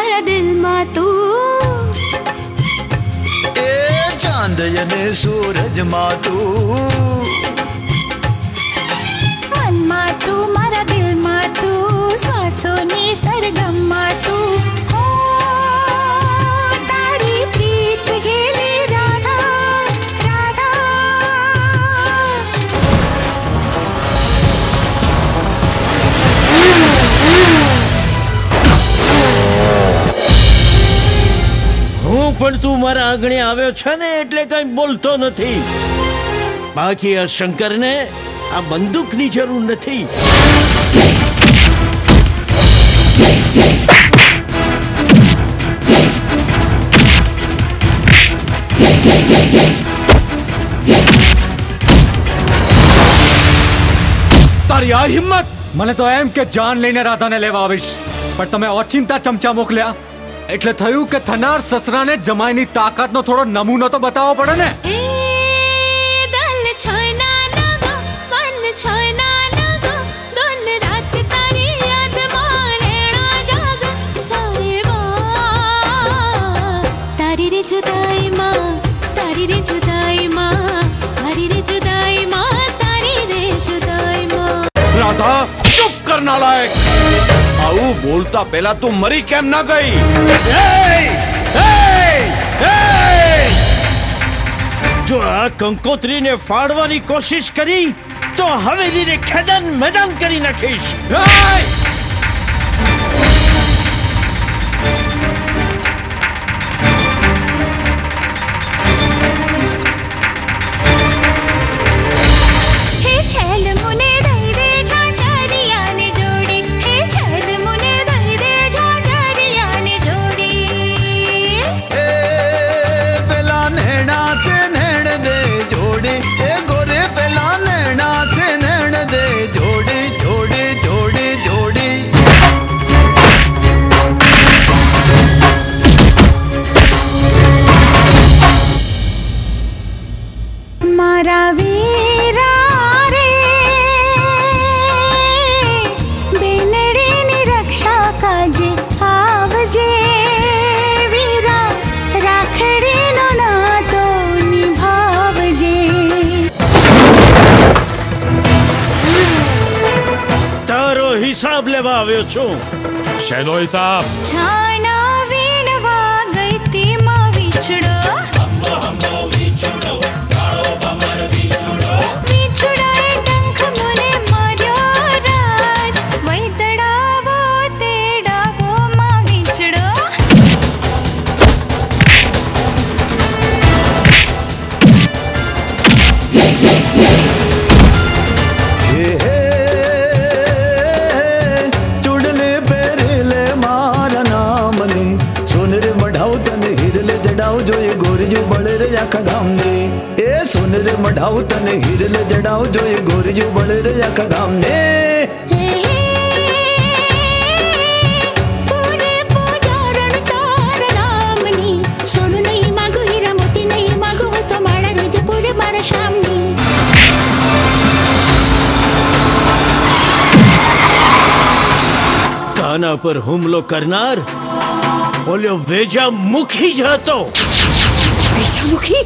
मारा दिल में तू ए चांद ने सूरज मा तू मन में तू मारा दिल में तू सांसों नी सरगम में तू तारी प्रीत गेली राधा राधा હું પણ તું મારા આંગણે આવ્યો છે ને એટલે કઈ બોલતો નથી. બાકી આ શંકરને આ બંદૂકની જરૂર નથી. તારી આ હિંમત! મને તો એમ કે જાન લઈને રાધાને લેવા આવીશ, પણ તમે ઓચિંતા ચમચા મોકલ્યા એટલે થયું કે થનાર સસરાને જમાઈની તાકાતનો થોડો નમૂનો તો બતાવવો પડે ને. दल छोना लगो मन छोना लगो दिन रात तारी याद मानेना जाग साहिबा तारी रे जुदाई मां तारी रे जुदाई मां तारी रे जुदाई मां तारी रे जुदाई मां. રાધા ચૂપ કર નાલાયક! આવું બોલતા પહેલા તું મરી કેમ ના ગઈ? જો આ કંકોત્રીને ફાડવાની કોશિશ કરી તો હવેલીને ખેદાન મેદાન કરી નાખીશ. हे छेल मुने दई दे झांझरिया ने जोड़ी हे छेल मुने दई दे झांझरिया ने जोड़ी ए पेला नैना ते नैण दे जोड़ी ए गोरे पेला नैना ते नैण दे जोड़ी जोड़ी जोड़ी जोड़ी. मारा वीरा रे बेनड़ी ની રક્ષા કાજે આવજે વીરા રાખડીનો નાતો નિભાવજે. તારો હિસાબ લેવા આવ્યો છું. શેનો હિસાબ? છાના વીણવા ગઈ તી માં વિછડો વિછડાએ ડંખ મને માર્યો રાજ વૈદડાવો તેડાવો માં વિછડો. चुड़ले पेरेले मारा नाम ने सोनर मढ़ाऊ तने हिरले जड़ाऊ जो ये गोरियो बड़े रे आखा गाम ने ए सोनर मढ़ाऊ तने हिरले जड़ाऊ जो ये गोरियो बड़े रे आखा गाम ने. પૂરે પૂજારણ તાર નામની સોનું નહીં માગું હીરા મોતી નહીં માગું હું તો મારા રોજપુર મારા શામની. કાના પર હુમલો કરનાર ઓલ્યો વેજા મુખી જ હતો. વિષામુખી